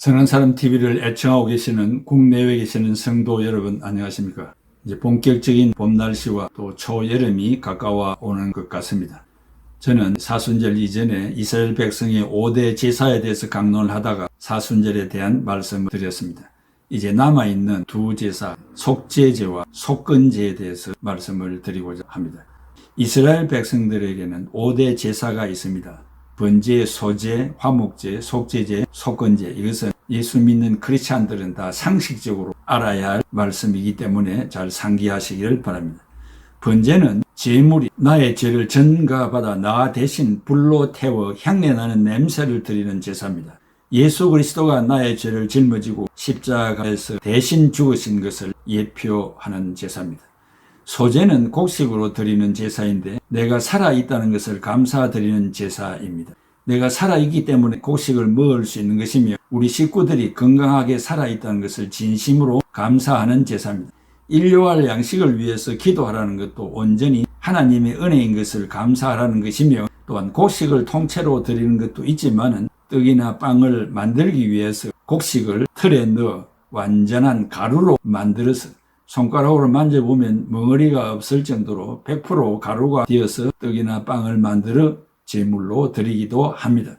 선한 사람 TV를 애청하고 계시는 국내외에 계시는 성도 여러분 안녕하십니까? 이제 본격적인 봄 날씨와 또 초여름이 가까워 오는 것 같습니다. 저는 사순절 이전에 이스라엘 백성의 5대 제사에 대해서 강론을 하다가 사순절에 대한 말씀을 드렸습니다. 이제 남아있는 두 제사, 속죄제와 속건제에 대해서 말씀을 드리고자 합니다. 이스라엘 백성들에게는 5대 제사가 있습니다. 번제, 소제, 화목제, 속죄제, 속건제. 이것은 예수 믿는 크리스찬들은 다 상식적으로 알아야 할 말씀이기 때문에 잘 상기하시기를 바랍니다. 번제는 제물이 나의 죄를 전가받아 나 대신 불로 태워 향내나는 냄새를 드리는 제사입니다. 예수 그리스도가 나의 죄를 짊어지고 십자가에서 대신 죽으신 것을 예표하는 제사입니다. 소제는 곡식으로 드리는 제사인데 내가 살아있다는 것을 감사드리는 제사입니다. 내가 살아있기 때문에 곡식을 먹을 수 있는 것이며 우리 식구들이 건강하게 살아있다는 것을 진심으로 감사하는 제사입니다. 일용할 양식을 위해서 기도하라는 것도 온전히 하나님의 은혜인 것을 감사하라는 것이며 또한 곡식을 통째로 드리는 것도 있지만 떡이나 빵을 만들기 위해서 곡식을 틀에 넣어 완전한 가루로 만들어서 손가락으로 만져보면 멍어리가 없을 정도로 100% 가루가 되어서 떡이나 빵을 만들어 제물로 드리기도 합니다.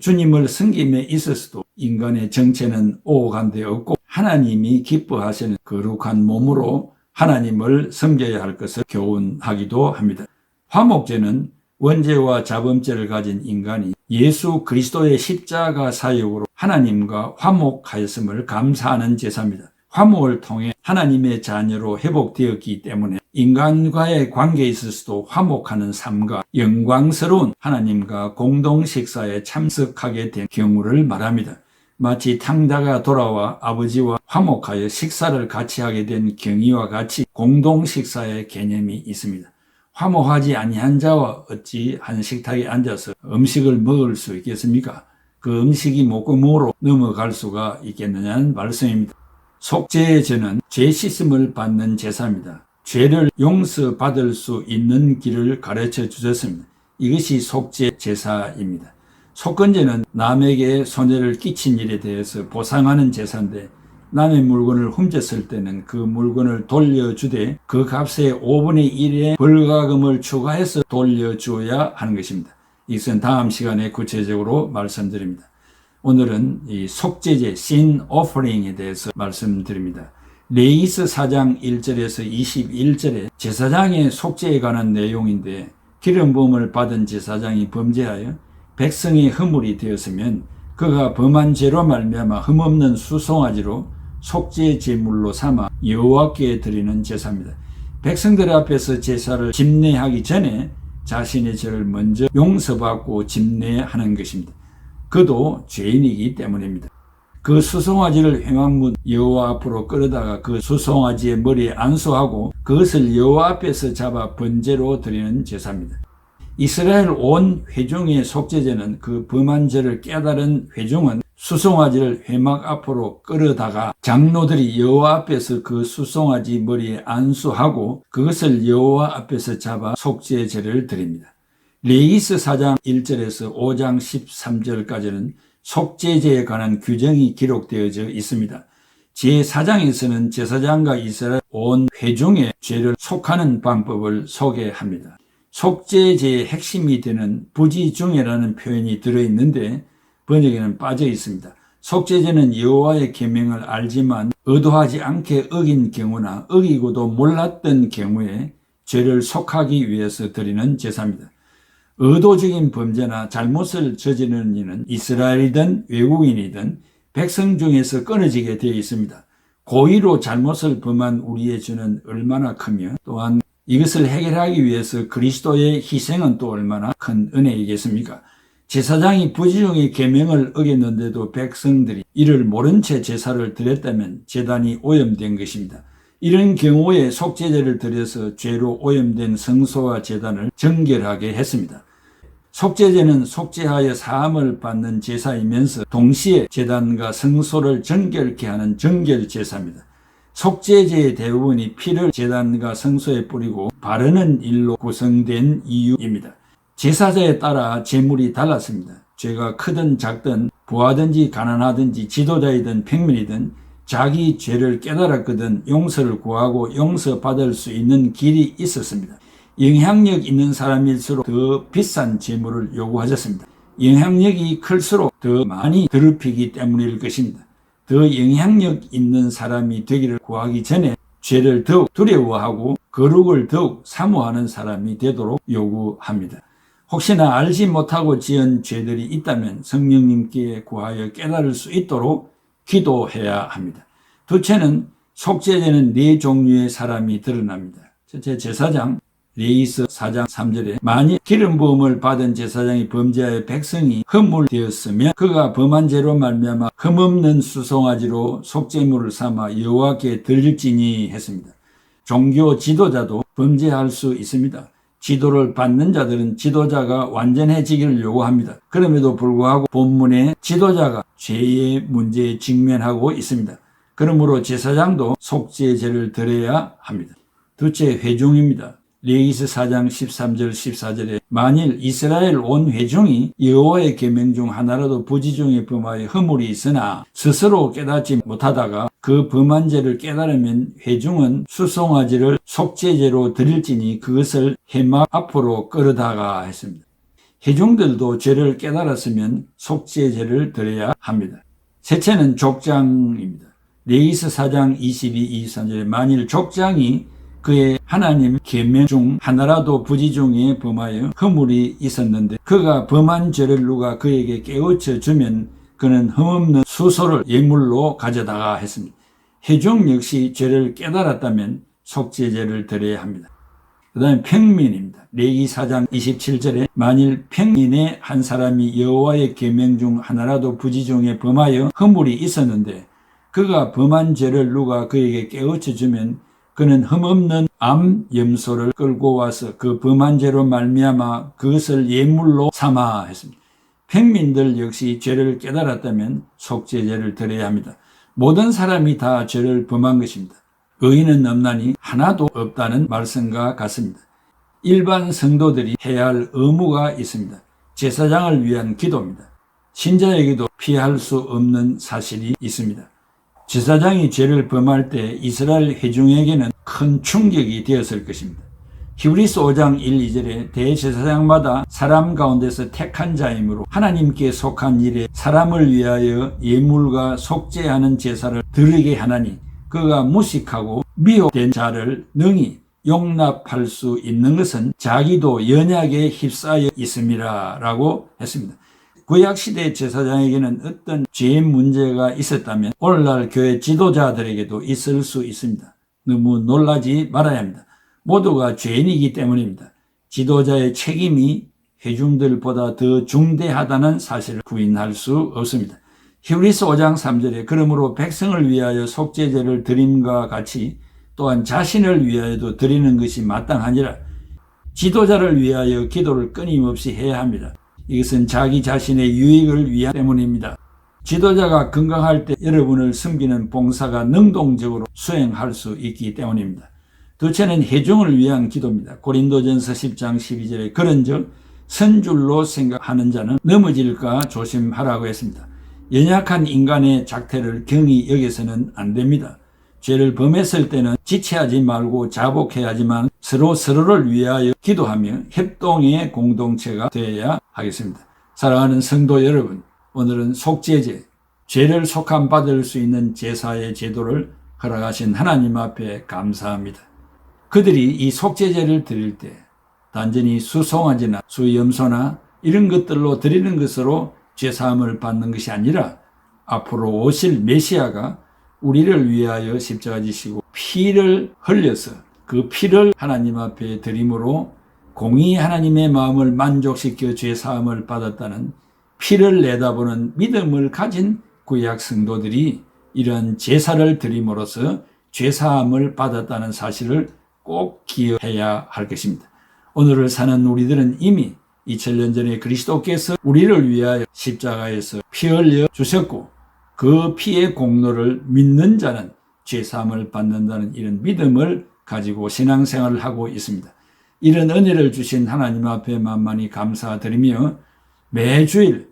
주님을 섬김에 있어서도 인간의 정체는 오혹한 데 없고 하나님이 기뻐하시는 거룩한 몸으로 하나님을 섬겨야 할 것을 교훈하기도 합니다. 화목제는 원죄와 자범죄를 가진 인간이 예수 그리스도의 십자가 사역으로 하나님과 화목하였음을 감사하는 제사입니다. 화목을 통해 하나님의 자녀로 회복되었기 때문에 인간과의 관계에 있어서도 화목하는 삶과 영광스러운 하나님과 공동 식사에 참석하게 된 경우를 말합니다. 마치 탕자가 돌아와 아버지와 화목하여 식사를 같이 하게 된 경위와 같이 공동 식사의 개념이 있습니다. 화목하지 아니한 자와 어찌 한 식탁에 앉아서 음식을 먹을 수 있겠습니까? 그 음식이 목구멍으로 넘어갈 수가 있겠느냐는 말씀입니다. 속죄제는 죄 씻음을 받는 제사입니다. 죄를 용서받을 수 있는 길을 가르쳐 주셨습니다. 이것이 속죄 제사입니다. 속건제는 남에게 손해를 끼친 일에 대해서 보상하는 제사인데 남의 물건을 훔쳤을 때는 그 물건을 돌려주되 그 값의 5분의 1의 벌가금을 추가해서 돌려줘야 하는 것입니다. 이것은 다음 시간에 구체적으로 말씀드립니다. 오늘은 이 속죄제, sin offering에 대해서 말씀드립니다. 레위기서 4장 1절에서 21절에 제사장의 속죄에 관한 내용인데 기름 부음을 받은 제사장이 범죄하여 백성의 허물이 되었으면 그가 범한 죄로 말미암아 흠없는 수송아지로 속죄 제물로 삼아 여호와께 드리는 제사입니다. 백성들 앞에서 제사를 집례하기 전에 자신의 죄를 먼저 용서받고 집례하는 것입니다. 그도 죄인이기 때문입니다. 그 수송아지를 회막문 여호와 앞으로 끌어다가 그 수송아지의 머리에 안수하고 그것을 여호와 앞에서 잡아 번제로 드리는 제사입니다. 이스라엘 온 회중의 속죄제는 그 범한 죄를 깨달은 회중은 수송아지를 회막 앞으로 끌어다가 장로들이 여호와 앞에서 그 수송아지 머리에 안수하고 그것을 여호와 앞에서 잡아 속죄제를 드립니다. 레위기서 4장 1절에서 5장 13절까지는 속죄제에 관한 규정이 기록되어져 있습니다. 제4장에서는 제사장과 이스라엘 온 회중의 죄를 속하는 방법을 소개합니다. 속죄제의 핵심이 되는 부지중예라는 표현이 들어있는데 번역에는 빠져 있습니다. 속죄제는 여호와의 계명을 알지만 의도하지 않게 어긴 경우나 어기고도 몰랐던 경우에 죄를 속하기 위해서 드리는 제사입니다. 의도적인 범죄나 잘못을 저지르는 이는 이스라엘이든 외국인이든 백성 중에서 끊어지게 되어 있습니다. 고의로 잘못을 범한 우리의 죄는 얼마나 크며 또한 이것을 해결하기 위해서 그리스도의 희생은 또 얼마나 큰 은혜이겠습니까? 제사장이 부지중의 계명을 어겼는데도 백성들이 이를 모른 채 제사를 드렸다면 제단이 오염된 것입니다. 이런 경우에 속죄제를 드려서 죄로 오염된 성소와 제단을 정결하게 했습니다. 속죄제는 속죄하여 사함을 받는 제사이면서 동시에 제단과 성소를 정결케 하는 정결제사입니다. 속죄제의 대부분이 피를 제단과 성소에 뿌리고 바르는 일로 구성된 이유입니다. 제사자에 따라 제물이 달랐습니다. 죄가 크든 작든 부하든지 가난하든지 지도자이든 평민이든 자기 죄를 깨달았거든 용서를 구하고 용서받을 수 있는 길이 있었습니다. 영향력 있는 사람일수록 더 비싼 재물을 요구하셨습니다. 영향력이 클수록 더 많이 더럽히기 때문일 것입니다. 더 영향력 있는 사람이 되기를 구하기 전에 죄를 더욱 두려워하고 거룩을 더욱 사모하는 사람이 되도록 요구합니다. 혹시나 알지 못하고 지은 죄들이 있다면 성령님께 구하여 깨달을 수 있도록 기도해야 합니다. 둘째는 속죄제는 네 종류의 사람이 드러납니다. 첫째, 제사장. 레위기서 4장 3절에 만일 기름 부음을 받은 제사장이 범죄하여 백성이 허물되었으면 그가 범한 죄로 말미암아 흠없는 수송아지로 속죄물을 삼아 여호와께 드릴지니 했습니다. 종교 지도자도 범죄할 수 있습니다. 지도를 받는 자들은 지도자가 완전해지기를 요구합니다. 그럼에도 불구하고 본문에 지도자가 죄의 문제에 직면하고 있습니다. 그러므로 제사장도 속죄제를 드려야 합니다. 둘째, 회중입니다. 레위기서 4장 13절 14절에 만일 이스라엘 온 회중이 여호와의 계명 중 하나라도 부지 중에 범하여 허물이 있으나 스스로 깨닫지 못하다가 그 범한 죄를 깨달으면 회중은 수송아지를 속죄제로 드릴지니 그것을 회막 앞으로 끌어다가 했습니다. 회중들도 죄를 깨달았으면 속죄제를 드려야 합니다. 셋째는 족장입니다. 레위기서 4장 22, 23절에 만일 족장이 그의 하나님 계명 중 하나라도 부지 중에 범하여 허물이 있었는데 그가 범한 죄를 누가 그에게 깨우쳐 주면 그는 흠없는 수소를 예물로 가져다가 했습니다. 회중 역시 죄를 깨달았다면 속죄제를 드려야 합니다. 그 다음에 평민입니다. 레위기 4장 27절에 만일 평민의 한 사람이 여호와의 계명 중 하나라도 부지 중에 범하여 허물이 있었는데 그가 범한 죄를 누가 그에게 깨우쳐 주면 그는 흠없는 암 염소를 끌고 와서 그 범한 죄로 말미암아 그것을 예물로 삼아 했습니다. 평민들 역시 죄를 깨달았다면 속죄제를 드려야 합니다. 모든 사람이 다 죄를 범한 것입니다. 의인은 없나니 하나도 없다는 말씀과 같습니다. 일반 성도들이 해야 할 의무가 있습니다. 제사장을 위한 기도입니다. 신자에게도 피할 수 없는 사실이 있습니다. 제사장이 죄를 범할 때 이스라엘 회중에게는 큰 충격이 되었을 것입니다. 히브리서 5장 1, 2절에 대제사장마다 사람 가운데서 택한 자이므로 하나님께 속한 일에 사람을 위하여 예물과 속죄하는 제사를 드리게 하나니 그가 무식하고 미혹된 자를 능히 용납할 수 있는 것은 자기도 연약에 휩싸여 있음이라 라고 했습니다. 구약시대 제사장에게는 어떤 죄의 문제가 있었다면 오늘날 교회 지도자들에게도 있을 수 있습니다. 너무 놀라지 말아야 합니다. 모두가 죄인이기 때문입니다. 지도자의 책임이 회중들보다 더 중대하다는 사실을 부인할 수 없습니다. 히브리서 5장 3절에 그러므로 백성을 위하여 속죄제를 드림과 같이 또한 자신을 위하여도 드리는 것이 마땅하니라. 지도자를 위하여 기도를 끊임없이 해야 합니다. 이것은 자기 자신의 유익을 위한 때문입니다. 지도자가 건강할 때 여러분을 섬기는 봉사가 능동적으로 수행할 수 있기 때문입니다. 둘째는 회중을 위한 기도입니다. 고린도전서 10장 12절에 그런즉 선줄로 생각하는 자는 넘어질까 조심하라고 했습니다. 연약한 인간의 작태를 경히 여겨서는 안 됩니다. 죄를 범했을 때는 지체하지 말고 자복해야 하지만 서로를 위하여 기도하며 협동의 공동체가 되어야 하겠습니다. 사랑하는 성도 여러분, 오늘은 속죄제, 죄를 속함받을 수 있는 제사의 제도를 허락하신 하나님 앞에 감사합니다. 그들이 이 속죄제를 드릴 때 단전히 수송아지나 수염소나 이런 것들로 드리는 것으로 죄사함을 받는 것이 아니라 앞으로 오실 메시아가 우리를 위하여 십자가 지시고 피를 흘려서 그 피를 하나님 앞에 드림으로 공의 하나님의 마음을 만족시켜 죄사함을 받았다는 피를 내다보는 믿음을 가진 구약 성도들이 이런 제사를 드림으로써 죄사함을 받았다는 사실을 꼭 기억해야 할 것입니다. 오늘을 사는 우리들은 이미 2000년 전에 그리스도께서 우리를 위하여 십자가에서 피 흘려 주셨고 그 피의 공로를 믿는 자는 죄사함을 받는다는 이런 믿음을 가지고 신앙생활을 하고 있습니다. 이런 은혜를 주신 하나님 앞에 만만히 감사드리며 매주일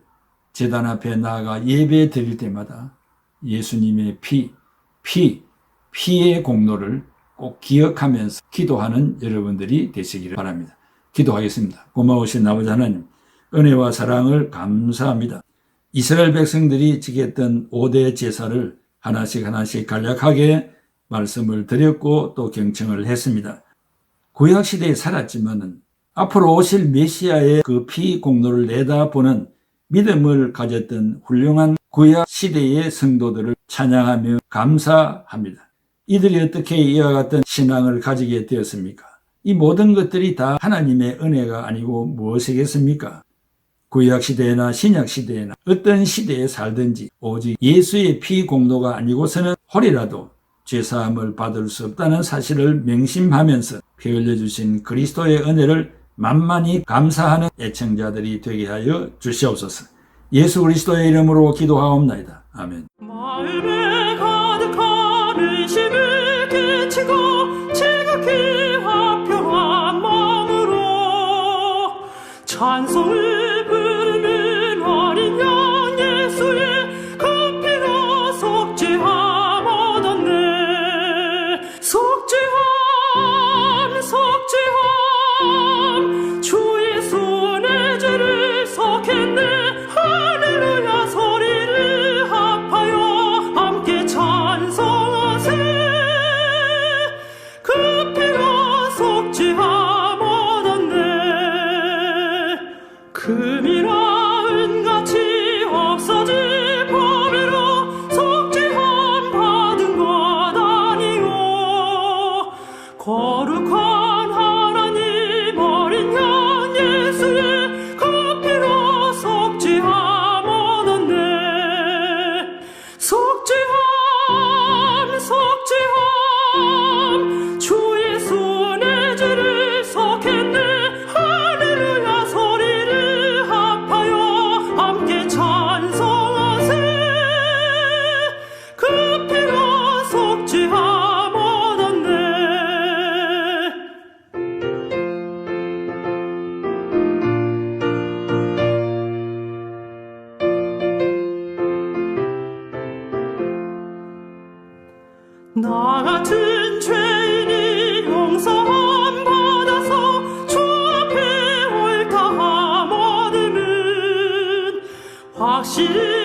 제단 앞에 나아가 예배 드릴 때마다 예수님의 피의 공로를 꼭 기억하면서 기도하는 여러분들이 되시기를 바랍니다. 기도하겠습니다. 고마우신 아버지 하나님, 은혜와 사랑을 감사합니다. 이스라엘 백성들이 지켰던 5대 제사를 하나씩 간략하게 말씀을 드렸고 또 경청을 했습니다. 구약시대에 살았지만은 앞으로 오실 메시아의 그 피 공로를 내다보는 믿음을 가졌던 훌륭한 구약시대의 성도들을 찬양하며 감사합니다. 이들이 어떻게 이와 같은 신앙을 가지게 되었습니까? 이 모든 것들이 다 하나님의 은혜가 아니고 무엇이겠습니까? 구약시대나 신약시대나 어떤 시대에 살든지 오직 예수의 피 공로가 아니고서는 홀이라도 죄사함을 받을 수 없다는 사실을 명심하면서 피 흘려주신 그리스도의 은혜를 만만히 감사하는 애청자들이 되게 하여 주시옵소서. 예수 그리스도의 이름으로 기도하옵나이다. 아멘. 마음에 가득한 의심을 깨치고 지극히 화평한 마음으로 찬송을 부르는 어린 양 예수의 그 피로 속죄함 얻었네. 속죄함 주 예수 내 죄를 속했네. 할렐루야 소리를 합하여 함께 찬송하세. 그 피로 속죄함 얻었네. 금이나 은같이 없어질 법으로 속죄함 받은 것 아니요. 거룩한 하나님 어린 양 예수의 그 피로 속죄함 얻었네. 속죄함 주 예수 내 죄를 속했네. 할렐루야 소리를 합하여 함께 찬송하세. 그 피로 속죄함 얻었네. 나 같은 죄인이 용서함 받아서 주 앞에 옳다함 얻으는 확실히